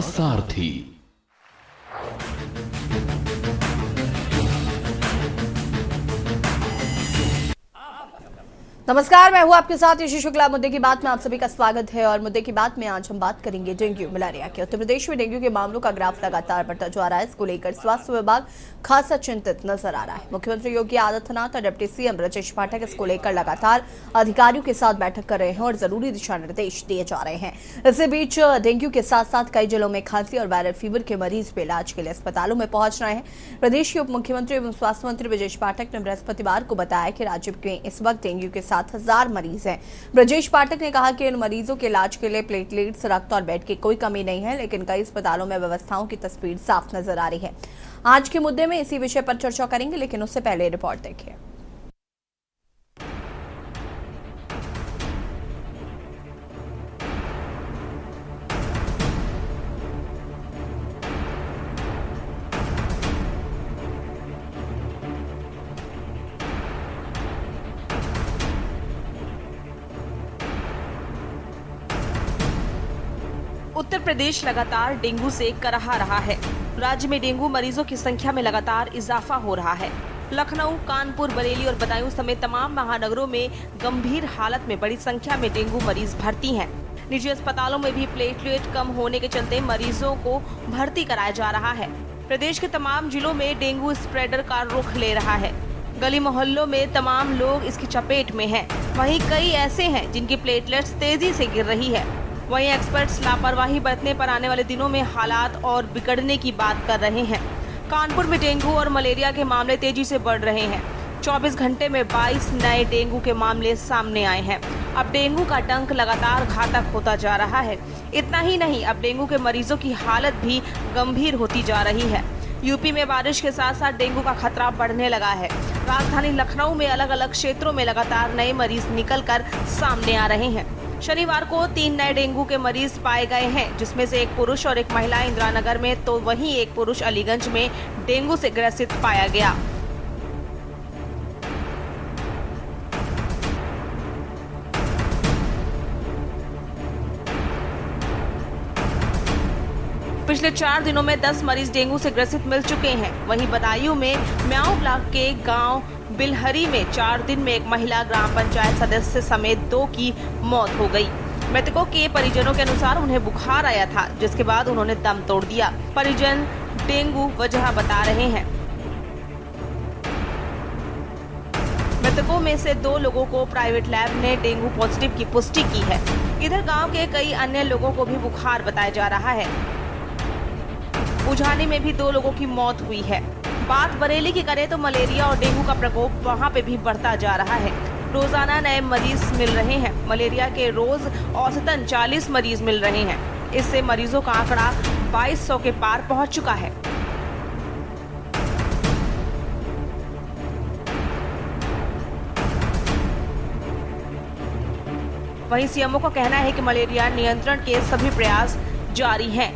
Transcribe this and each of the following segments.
सारथी। नमस्कार, मैं हूं आपके साथ यशी शुक्ला। मुद्दे की बात में आप सभी का स्वागत है और मुद्दे की बात में आज हम बात करेंगे डेंगू मलेरिया की। उत्तर प्रदेश में डेंगू के मामलों का ग्राफ लगातार बढ़ता जा रहा है। इसको लेकर स्वास्थ्य विभाग खासा चिंतित नजर आ रहा है। मुख्यमंत्री योगी आदित्यनाथ और डिप्टी सीएम ब्रजेश पाठक इसको लेकर लगातार अधिकारियों के साथ बैठक कर रहे हैं और जरूरी दिशा निर्देश दिए जा रहे हैं। इसी बीच डेंगू के साथ साथ कई जिलों में खांसी और वायरल फीवर के मरीज भी इलाज के लिए अस्पतालों में पहुंच रहे हैं। प्रदेश के उप मुख्यमंत्री एवं स्वास्थ्य मंत्री ब्रजेश पाठक ने बृहस्पतिवार को बताया कि राज्य में इस वक्त डेंगू के 7,000 मरीज हैं। ब्रजेश पाठक ने कहा कि इन मरीजों के इलाज के लिए प्लेटलेट्स, रक्त और बेड की कोई कमी नहीं है, लेकिन कई अस्पतालों में व्यवस्थाओं की तस्वीर साफ नजर आ रही है। आज के मुद्दे में इसी विषय पर चर्चा करेंगे, लेकिन उससे पहले रिपोर्ट देखिए। उत्तर प्रदेश लगातार डेंगू से कराह रहा है। राज्य में डेंगू मरीजों की संख्या में लगातार इजाफा हो रहा है। लखनऊ, कानपुर, बरेली और बदायूं समेत तमाम महानगरों में गंभीर हालत में बड़ी संख्या में डेंगू मरीज भर्ती हैं। निजी अस्पतालों में भी प्लेटलेट कम होने के चलते मरीजों को भर्ती कराया जा रहा है। प्रदेश के तमाम जिलों में डेंगू स्प्रेडर का रुख ले रहा है। गली मोहल्लों में तमाम लोग इसकी चपेट में हैं। वहीं कई ऐसे हैं जिनकी प्लेटलेट्स तेजी से गिर रही है। वहीं एक्सपर्ट्स लापरवाही बरतने पर आने वाले दिनों में हालात और बिगड़ने की बात कर रहे हैं। कानपुर में डेंगू और मलेरिया के मामले तेजी से बढ़ रहे हैं। 24 घंटे में 22 नए डेंगू के मामले सामने आए हैं। अब डेंगू का डंक लगातार घातक होता जा रहा है। इतना ही नहीं, अब डेंगू के मरीजों की हालत भी गंभीर होती जा रही है। यूपी में बारिश के साथ साथ डेंगू का खतरा बढ़ने लगा है। राजधानी लखनऊ में अलग अलग क्षेत्रों में लगातार नए मरीज निकलकर सामने आ रहे हैं। शनिवार को 3 नए डेंगू के मरीज पाए गए हैं, जिसमें से एक पुरुष और एक महिला इंदिरानगर में, तो वहीं एक पुरुष अलीगंज में डेंगू से ग्रसित पाया गया। पिछले 4 दिनों में 10 मरीज डेंगू से ग्रसित मिल चुके हैं। वहीं बदायूं में म्याऊ ब्लॉक के गांव बिलहरी में 4 दिन में एक महिला ग्राम पंचायत सदस्य समेत 2 की मौत हो गई। मृतकों के परिजनों के अनुसार उन्हें बुखार आया था, जिसके बाद उन्होंने दम तोड़ दिया। परिजन डेंगू वजह बता रहे हैं। मृतकों में से 2 लोगों को प्राइवेट लैब ने डेंगू पॉजिटिव की पुष्टि की है। इधर गांव के कई अन्य लोगों को भी बुखार बताया जा रहा है। उझानी में भी 2 लोगों की मौत हुई है। बात बरेली की करें तो मलेरिया और डेंगू का प्रकोप वहां पे भी बढ़ता जा रहा है। रोजाना नए मरीज मिल रहे हैं। मलेरिया के रोज औसतन 40 मरीज मिल रहे हैं। इससे मरीजों का आंकड़ा 2200 के पार पहुंच चुका है। वहीं सीएमओ का कहना है कि मलेरिया नियंत्रण के सभी प्रयास जारी हैं।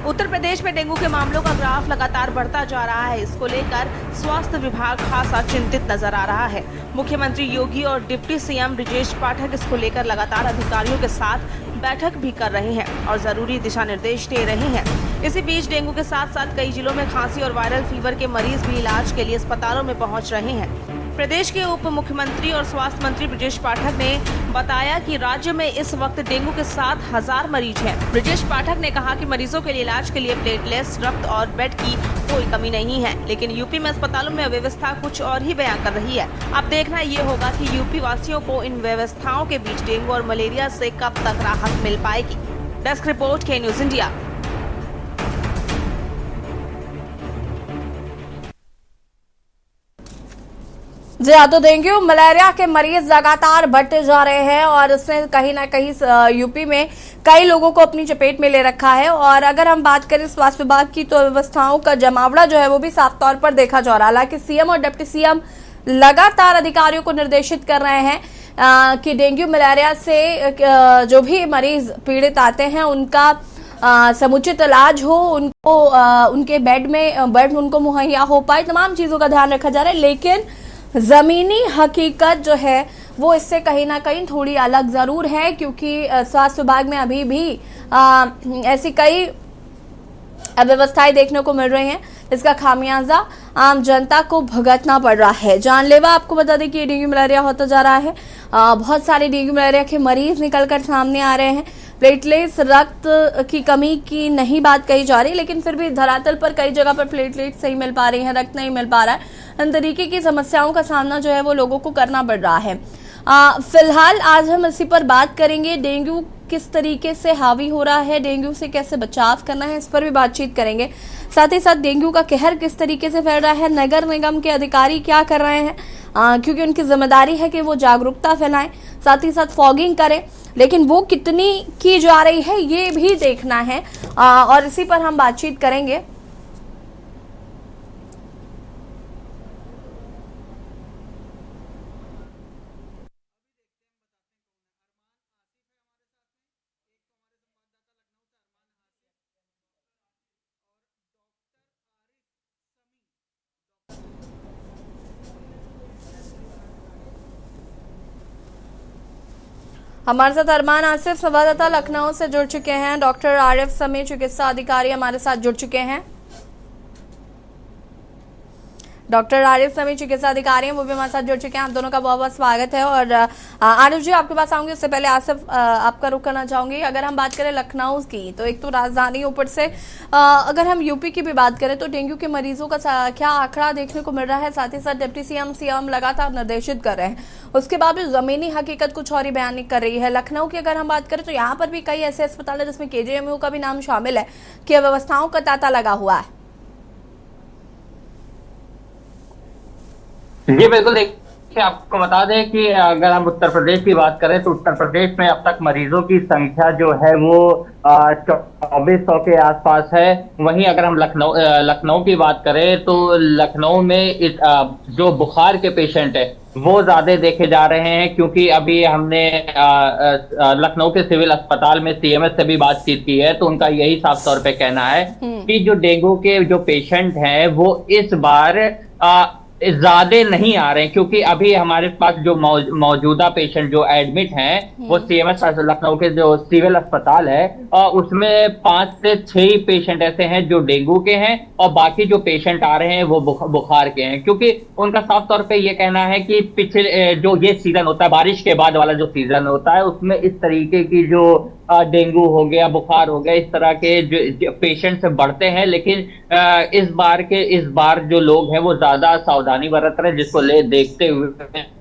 उत्तर प्रदेश में डेंगू के मामलों का ग्राफ लगातार बढ़ता जा रहा है। इसको लेकर स्वास्थ्य विभाग खासा चिंतित नजर आ रहा है। मुख्यमंत्री योगी और डिप्टी सीएम ब्रजेश पाठक इसको लेकर लगातार अधिकारियों के साथ बैठक भी कर रहे हैं और जरूरी दिशा निर्देश दे रहे हैं। इसी बीच डेंगू के साथ साथ कई जिलों में खांसी और वायरल फीवर के मरीज भी इलाज के लिए अस्पतालों में पहुंच रहे हैं। प्रदेश के उप मुख्यमंत्री और स्वास्थ्य मंत्री ब्रजेश पाठक ने बताया कि राज्य में इस वक्त डेंगू के 7,000 मरीज हैं। ब्रजेश पाठक ने कहा कि मरीजों के लिए इलाज के लिए प्लेटलेट्स, रक्त और बेड की कोई कमी नहीं है, लेकिन यूपी में अस्पतालों में व्यवस्था कुछ और ही बयां कर रही है। अब देखना ये होगा कि यूपी वासियों को इन व्यवस्थाओं के बीच डेंगू और मलेरिया से कब तक राहत मिल पाएगी। डेस्क रिपोर्ट, के न्यूज इंडिया। जी हाँ, तो डेंगू मलेरिया के मरीज लगातार बढ़ते जा रहे हैं और इसने कहीं ना कहीं यूपी में कई लोगों को अपनी चपेट में ले रखा है। और अगर हम बात करें स्वास्थ्य विभाग की, तो व्यवस्थाओं का जमावड़ा जो है वो भी साफ तौर पर देखा जा रहा है। हालांकि सीएम और डिप्टी सीएम लगातार अधिकारियों को निर्देशित कर रहे हैं कि डेंगू मलेरिया से जो भी मरीज पीड़ित आते हैं उनका समुचित इलाज हो, उनको उनके बेड उनको मुहैया हो पाए, तमाम चीजों का ध्यान रखा जा रहा है। लेकिन जमीनी हकीकत जो है वो इससे कहीं ना कहीं थोड़ी अलग ज़रूर है, क्योंकि स्वास्थ्य विभाग में अभी भी ऐसी कई अव्यवस्थाएं देखने को मिल रही हैं, इसका खामियाजा आम जनता को भुगतना पड़ रहा है। जानलेवा आपको बता दें कि ये डेंगू मलेरिया होता जा रहा है। बहुत सारे डेंगू मलेरिया के मरीज निकलकर सामने आ रहे हैं। प्लेटलेट्स, रक्त की कमी की नहीं बात कही जा रही, लेकिन फिर भी धरातल पर कई जगह पर प्लेटलेट्स नहीं मिल पा रही हैं, रक्त नहीं मिल पा रहा है। इन तरीके की समस्याओं का सामना जो है वो लोगों को करना पड़ रहा है। फिलहाल आज हम इसी पर बात करेंगे, डेंगू किस तरीके से हावी हो रहा है, डेंगू से कैसे बचाव करना है, इस पर भी बातचीत करेंगे। साथ ही साथ डेंगू का कहर किस तरीके से फैल रहा है, नगर निगम के अधिकारी क्या कर रहे हैं, क्योंकि उनकी जिम्मेदारी है कि वो जागरूकता फैलाएं, साथ ही साथ फॉगिंग करें, लेकिन वो कितनी की जा रही है ये भी देखना है, और इसी पर हम बातचीत करेंगे। हमारे साथ अरमान आसिफ संवाददाता लखनऊ से जुड़ चुके हैं। डॉक्टर आरिफ समी चिकित्सा अधिकारी हमारे साथ जुड़ चुके हैं। डॉक्टर आरिफ समी चिकित्सा अधिकारी हैं, वो भी हमारे साथ जुड़ चुके हैं। आप दोनों का बहुत बहुत स्वागत है। और आरिफ जी, आपके पास आऊंगी, उससे पहले आसिफ आपका रुख करना चाहूंगी। अगर हम बात करें लखनऊ की, तो एक तो राजधानी, ऊपर से अगर हम यूपी की भी बात करें तो डेंगू के मरीजों का क्या आंकड़ा देखने को मिल रहा है, साथ ही साथ डिप्टी सीएम लगातार निर्देशित कर रहे हैं, उसके बाद भी जमीनी हकीकत कुछ और ही बयान कर रही है। लखनऊ की अगर हम बात करें तो यहाँ पर भी कई ऐसे अस्पताल है जिसमें KGMU का भी नाम शामिल है कि व्यवस्थाओं का तांता लगा हुआ है। जी बिल्कुल, देखिए आपको बता दें कि अगर हम उत्तर प्रदेश की बात करें तो उत्तर प्रदेश में अब तक मरीजों की संख्या जो है वो 2400 के आसपास है। वहीं अगर हम लखनऊ की बात करें तो लखनऊ में जो बुखार के पेशेंट है वो ज्यादा देखे जा रहे हैं, क्योंकि अभी हमने लखनऊ के सिविल अस्पताल में CMS से भी बातचीत की है, तो उनका यही साफ तौर पे कहना है कि जो डेंगू के जो पेशेंट हैं वो इस बार ज्यादा नहीं आ रहे हैं, क्योंकि अभी हमारे पास जो मौजूदा पेशेंट जो एडमिट हैं वो CMS लखनऊ के जो सिविल अस्पताल है उसमें 5 से 6 पेशेंट ऐसे हैं जो डेंगू के हैं, और बाकी जो पेशेंट आ रहे हैं वो बुखार के हैं। क्योंकि उनका साफ तौर पे ये कहना है कि पिछले जो ये सीजन होता है, बारिश के बाद वाला जो सीजन होता है, उसमें इस तरीके की जो डेंगू हो गया, बुखार हो गया, इस तरह के जो पेशेंट्स बढ़ते हैं, लेकिन इस बार जो लोग हैं वो ज्यादा सावधानी बरत रहे हैं, जिसको देखते हुए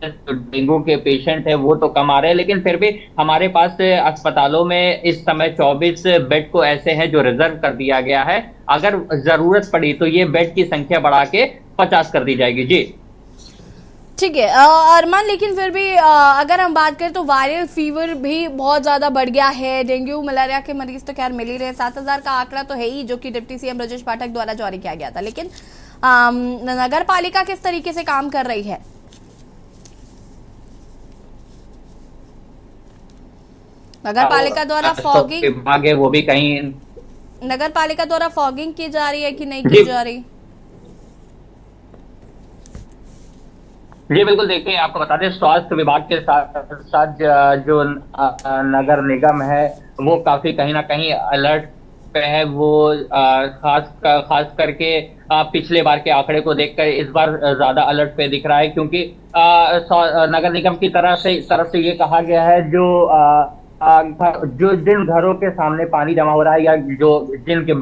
जो डेंगू के पेशेंट है वो तो कम आ रहे हैं। लेकिन फिर भी हमारे पास अस्पतालों में इस समय 24 बेड को ऐसे हैं जो रिजर्व कर दिया गया है। अगर जरूरत पड़ी तो ये बेड की संख्या बढ़ा के 50 कर दी जाएगी। जी ठीक है अरमान, लेकिन फिर भी अगर हम बात करें तो वायरल फीवर भी बहुत ज्यादा बढ़ गया है। डेंगू मलेरिया के मरीज तो खैर मिल ही रहे, 7000 का आंकड़ा तो है ही, जो कि डिप्टी CM ब्रजेश पाठक द्वारा जारी किया गया था। लेकिन नगर पालिका किस तरीके से काम कर रही है? नगर पालिका द्वारा फॉगिंग विभाग है वो भी कहीं, नगर पालिका द्वारा फॉगिंग की जा रही है कि नहीं की जा रही? जी बिल्कुल, देखिए आपको बता दें स्वास्थ्य विभाग के साथ साथ जो नगर निगम है वो काफी कहीं ना कहीं अलर्ट पे है। वो खास करके पिछले बार के आंकड़े को देखकर इस बार ज्यादा अलर्ट पे दिख रहा है, क्योंकि नगर निगम की तरफ से ये कहा गया है जो जिन घरों के सामने पानी जमा हो रहा है या जो जिनके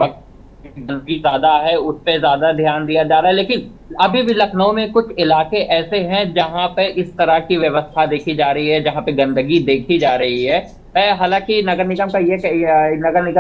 गंदगी ज्यादा है उस पे ज्यादा ध्यान दिया जा रहा है। लेकिन अभी भी लखनऊ में कुछ इलाके ऐसे हैं जहां पे इस तरह की व्यवस्था देखी जा रही है, जहां पे गंदगी देखी जा रही है। हालांकि नगर निगम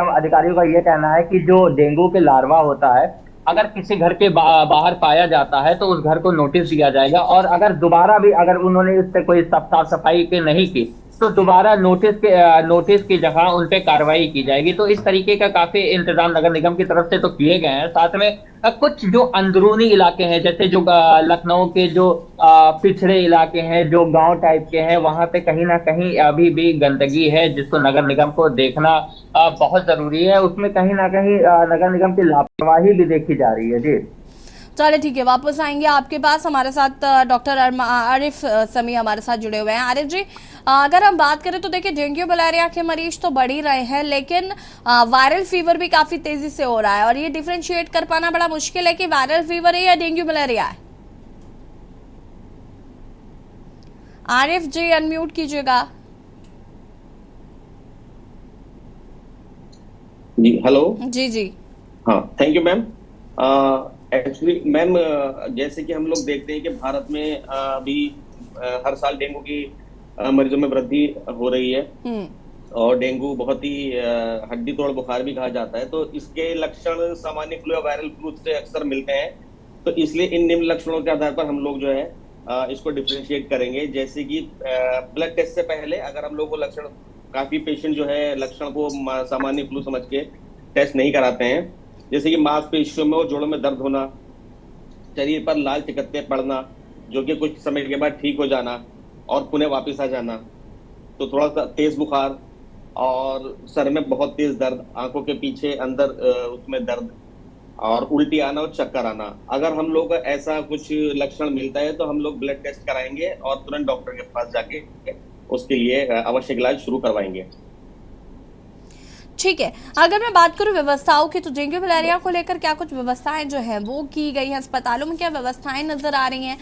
अधिकारियों का ये कहना है कि जो डेंगू के लार्वा होता है, अगर किसी घर के बाहर पाया जाता है तो उस घर को नोटिस दिया जाएगा, और अगर दोबारा भी अगर उन्होंने इससे कोई साफ सफाई की नहीं की तो दोबारा नोटिस की जगह उन पे कार्रवाई की जाएगी। तो इस तरीके का काफी इंतजाम नगर निगम की तरफ से तो किए गए हैं। साथ में कुछ जो अंदरूनी इलाके हैं, जैसे जो लखनऊ के जो पिछड़े इलाके हैं, जो गांव टाइप के हैं, वहां पे कहीं ना कहीं अभी भी गंदगी है, जिसको नगर निगम को देखना बहुत जरूरी है। उसमें कहीं ना कहीं नगर निगम की लापरवाही भी देखी जा रही है। जी चलिए ठीक है, वापस आएंगे आपके पास। हमारे साथ डॉक्टर आरिफ समी हमारे साथ जुड़े हुए हैं। आरिफ जी, अगर हम बात करें तो देखिए डेंगू मलेरिया के मरीज तो बढ़ ही रहे हैं, लेकिन वायरल फीवर भी काफी तेजी से हो रहा है और ये डिफरेंशिएट कर पाना बड़ा मुश्किल है कि वायरल फीवर है या डेंगू मलेरिया है। आरिफ जी अनम्यूट कीजिएगा। जी हेलो। जी जी। हाँ, thank you ma'am. Actually ma'am, जैसे कि हम लोग देखते हैं कि भारत में अभी हर साल डेंगू की मरीजों में वृद्धि हो रही है और डेंगू बहुत ही हड्डी तोड़ बुखार भी कहा जाता है। तो इसके लक्षण सामान्य फ्लू या वायरल फ्लू से अक्सर मिलते हैं, तो इसलिए इन निम्न लक्षणों के आधार पर हम लोग जो है इसको डिफरेंशिएट करेंगे। जैसे कि ब्लड टेस्ट से पहले अगर हम लोग को लक्षण, काफी पेशेंट जो है लक्षण को सामान्य फ्लू समझ के टेस्ट नहीं कराते हैं, जैसे कि मांसपेशियों में और जोड़ों में दर्द होना, शरीर पर लाल टिकट्टे पड़ना जो कि कुछ समय के बाद ठीक हो जाना और पुनः वापस आ जाना, तो थोड़ा सा तेज बुखार और सर में बहुत तेज दर्द, आंखों के पीछे अंदर उसमें दर्द और उल्टी आना और चक्कर आना। अगर हम लोग को ऐसा कुछ लक्षण मिलता है तो हम लोग ब्लड टेस्ट कराएंगे और तुरंत डॉक्टर के पास जाके उसके लिए आवश्यक इलाज शुरू करवाएंगे। ठीक है, अगर मैं बात करूं व्यवस्थाओं की, तो डेंगू मलेरिया को लेकर क्या कुछ व्यवस्थाएं जो हैं वो की गई हैं? अस्पतालों में क्या व्यवस्थाएं नजर आ रही हैं?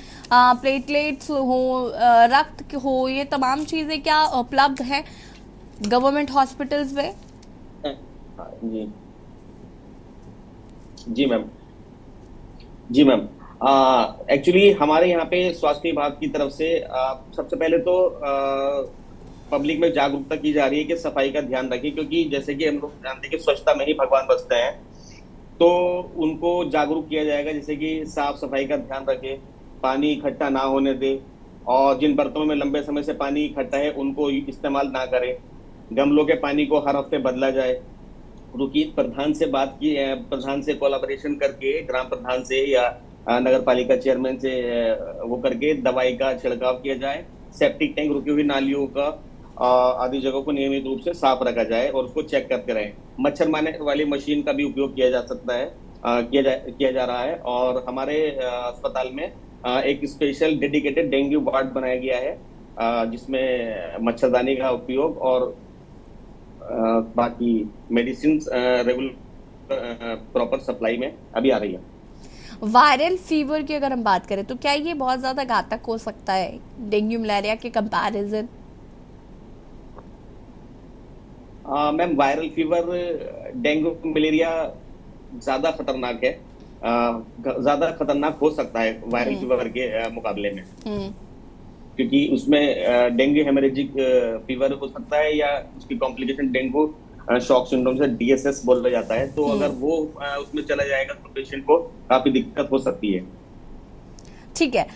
प्लेटलेट्स हो, रक्त हो, ये तमाम चीजें क्या उपलब्ध हैं गवर्नमेंट हॉस्पिटल्स में? जी जी मैम। जी मैम, एक्चुअली हमारे यहाँ पे स्वास्थ्य विभाग की तरफ से सबसे पहले तो पब्लिक में जागरूकता की जा रही है कि सफाई का ध्यान रखें, क्योंकि जैसे कि हम लोग जानते हैं कि स्वच्छता में ही भगवान बसते हैं, तो उनको जागरूक किया जाएगा जैसे कि साफ सफाई का ध्यान रखें, पानी इकट्ठा ना होने दे और जिन बर्तनों में लंबे समय से पानी इकट्ठा है उनको इस्तेमाल ना करें, गमलों के पानी को हर हफ्ते बदला जाए, रुकी प्रधान से बात की, प्रधान से कोलैबोरेशन करके, ग्राम प्रधान से या नगर पालिका चेयरमैन से वो करके दवाई का छिड़काव किया जाए, सेप्टिक टैंक, रुकी हुई नालियों का आदि जगहों को नियमित रूप से साफ रखा जाए और उसको चेक करते रहें। मच्छर मारने वाली मशीन का भी उपयोग किया जा सकता है, किया जा रहा है और हमारे अस्पताल में एक स्पेशल डेडिकेटेड डेंगू वार्ड बनाया गया है जिसमें मच्छरदानी का उपयोग और बाकी मेडिसिन रेगुलर प्रॉपर सप्लाई में अभी आ रही है। वायरल फीवर की अगर हम बात करें तो क्या ये बहुत ज्यादा घातक हो सकता है डेंगू मलेरिया के comparison? Ma'am, viral fever dengue malaria ज्यादा खतरनाक है, ज्यादा खतरनाक हो सकता है वायरल फीवर के मुकाबले में, क्योंकि उसमें डेंगू हेमरेजिक फीवर हो सकता है या उसकी कॉम्प्लिकेशन डेंगू शॉक सिंड्रोम से DSS बोला जाता है। तो अगर वो उसमें चला जाएगा तो पेशेंट को काफी दिक्कत हो सकती है। ठीक है,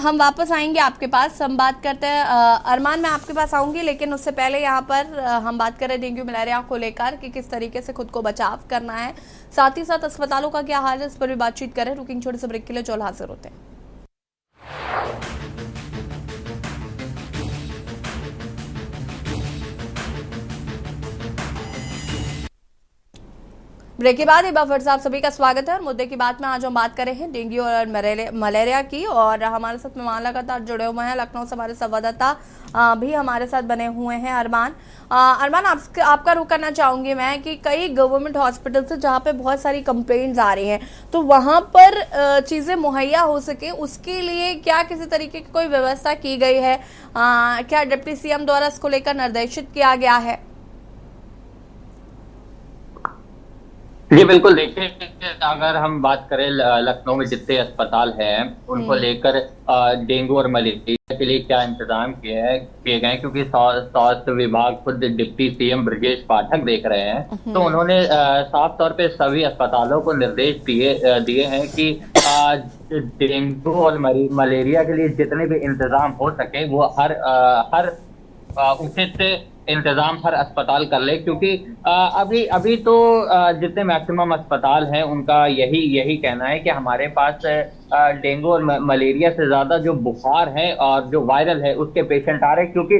हम वापस आएंगे आपके पास। हम बात करते हैं अरमान, मैं आपके पास आऊंगी, लेकिन उससे पहले यहाँ पर हम बात करें डेंगू मलेरिया को लेकर कि किस तरीके से खुद को बचाव करना है, साथ ही साथ अस्पतालों का क्या हाल है, इस पर भी बातचीत करें। रुकिंग छोटे से ब्रेक के लिए, जो हाजिर होते हैं। ब्रेक के बाद एक बार फिर से आप सभी का स्वागत है और मुद्दे की बात में आज हम बात कर रहे हैं डेंगू और मलेरिया की, और हमारे साथ मेहमान लगातार जुड़े हुए हैं। लखनऊ से हमारे संवाददाता भी हमारे साथ बने हुए हैं अरमान। आपका रुख करना चाहूंगी मैं कि कई गवर्नमेंट हॉस्पिटल से जहाँ पे बहुत सारी कंप्लेंट्स आ रही हैं, तो वहाँ पर चीज़ें मुहैया हो सके उसके लिए क्या किसी तरीके की कोई व्यवस्था की गई है? क्या डिप्टी CM द्वारा इसको लेकर निर्देशित किया गया है? जी बिल्कुल, देखिए अगर हम बात करें लखनऊ में जितने अस्पताल हैं उनको लेकर डेंगू और मलेरिया के लिए क्या इंतजाम किए गए, क्योंकि स्वास्थ्य विभाग खुद डिप्टी CM ब्रजेश पाठक देख रहे हैं, तो उन्होंने साफ तौर पे सभी अस्पतालों को निर्देश दिए हैं कि डेंगू और मलेरिया के लिए जितने भी इंतजाम हो सके वो हर उचित इंतजाम हर अस्पताल कर ले, क्योंकि अभी तो जितने मैक्सिमम अस्पताल हैं उनका यही कहना है कि हमारे पास डेंगू और मलेरिया से ज्यादा जो बुखार है और जो वायरल है उसके पेशेंट आ रहे हैं, क्योंकि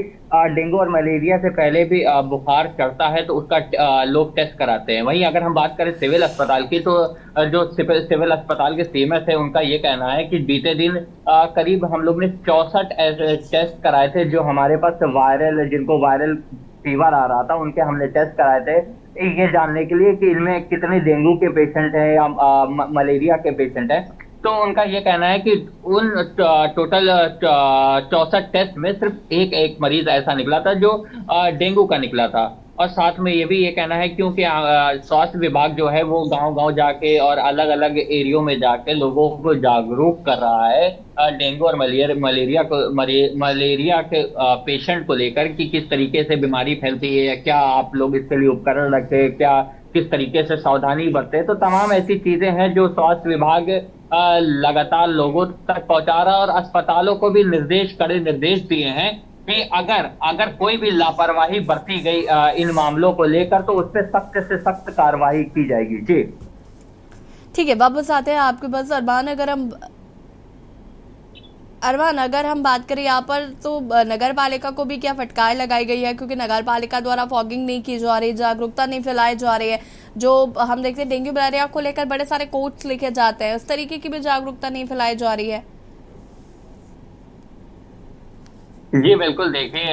डेंगू और मलेरिया से पहले भी बुखार चढ़ता है तो उसका लोग टेस्ट कराते हैं। वहीं अगर हम बात करें सिविल अस्पताल की, तो जो सिविल अस्पताल के सीएमएस है उनका ये कहना है कि बीते दिन करीब हम लोग ने 64 टेस्ट कराए थे, जो हमारे पास वायरल, जिनको वायरल फीवर आ रहा था उनके हमने टेस्ट कराए थे, ये जानने के लिए कि इनमें कितने डेंगू के पेशेंट हैं या मलेरिया के पेशेंट हैं। तो उनका ये कहना है कि उन टोटल 64 टेस्ट में सिर्फ एक मरीज ऐसा निकला था जो डेंगू का निकला था। और साथ में ये भी ये कहना है क्योंकि स्वास्थ्य विभाग जो है वो गांव-गांव जाके और अलग-अलग एरियो में जाके लोगों को जागरूक कर रहा है डेंगू और मलेरिया के पेशेंट को लेकर कि किस तरीके से बीमारी फैलती है, या क्या आप लोग इसके लिए उपकरण रखें, क्या किस तरीके से सावधानी बरतें। तो तमाम ऐसी चीजें हैं जो स्वास्थ्य विभाग लगातार लोगों तक पहुंचा रहा है, और अस्पतालों को भी कड़े निर्देश दिए हैं कि अगर कोई भी लापरवाही बरती गई इन मामलों को लेकर तो उस पर सख्त से सख्त कार्रवाई की जाएगी। जी ठीक है, वापस आते हैं आपके पास। अरमान, अगर हम बात करें यहाँ पर तो नगर पालिका को भी क्या फटकार लगाई गई है, क्योंकि नगर पालिका द्वारा फॉगिंग नहीं की जा रही, जागरूकता नहीं फैलाई जा रही है। जो हम देखते हैं डेंगू मलेरिया को लेकर बड़े सारे कोट्स लिखे जाते हैं, उस तरीके की भी जागरूकता नहीं फैलाई जा रही है। जी बिल्कुल, देखिए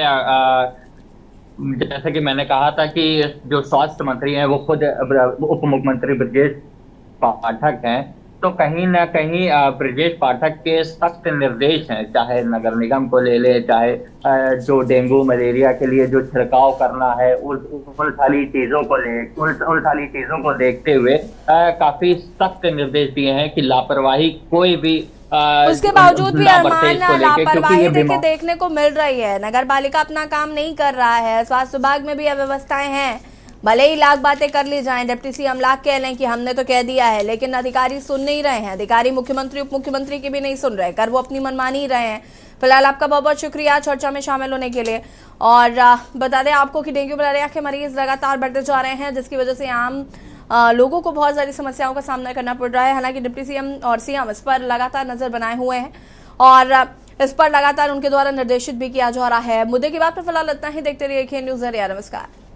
जैसे कि मैंने कहा था कि जो स्वास्थ्य मंत्री हैं वो खुद उप मुख्यमंत्री ब्रजेश पाठक हैं, तो कहीं ना कहीं ब्रजेश पाठक के सख्त निर्देश हैं, चाहे नगर निगम को ले ले, चाहे जो डेंगू मलेरिया के लिए जो छिड़काव करना है, उन सारी चीजों को देखते हुए काफी सख्त निर्देश दिए हैं कि लापरवाही कोई भी उसके बावजूद भी अरमान लापरवाही देखने को मिल रही है। नगर पालिका अपना काम नहीं कर रहा है, स्वास्थ्य विभाग में भी अव्यवस्थाएं हैं। भले ही लाख बातें कर ली जाएं, डिप्टी सीएम लाख कह लें कि हमने तो कह दिया है, लेकिन अधिकारी सुन नहीं रहे हैं। अधिकारी मुख्यमंत्री उप मुख्यमंत्री की भी नहीं सुन रहे, कर वो अपनी मनमानी ही रहे हैं। फिलहाल आपका बहुत बहुत शुक्रिया चर्चा में शामिल होने के लिए। और बता दें आपको कि डेंगू मलेरिया के मरीज लगातार बढ़ते जा रहे हैं, जिसकी वजह से आम लोगों को बहुत सारी समस्याओं का सामना करना पड़ रहा है। हालांकि डिप्टी सीएम और सीएम इस पर लगातार नजर बनाए हुए हैं और इस पर लगातार उनके द्वारा निर्देशित भी किया जा रहा है। मुद्दे की बात पर फिलहाल इतना ही। देखते रहिए KN News। नमस्कार।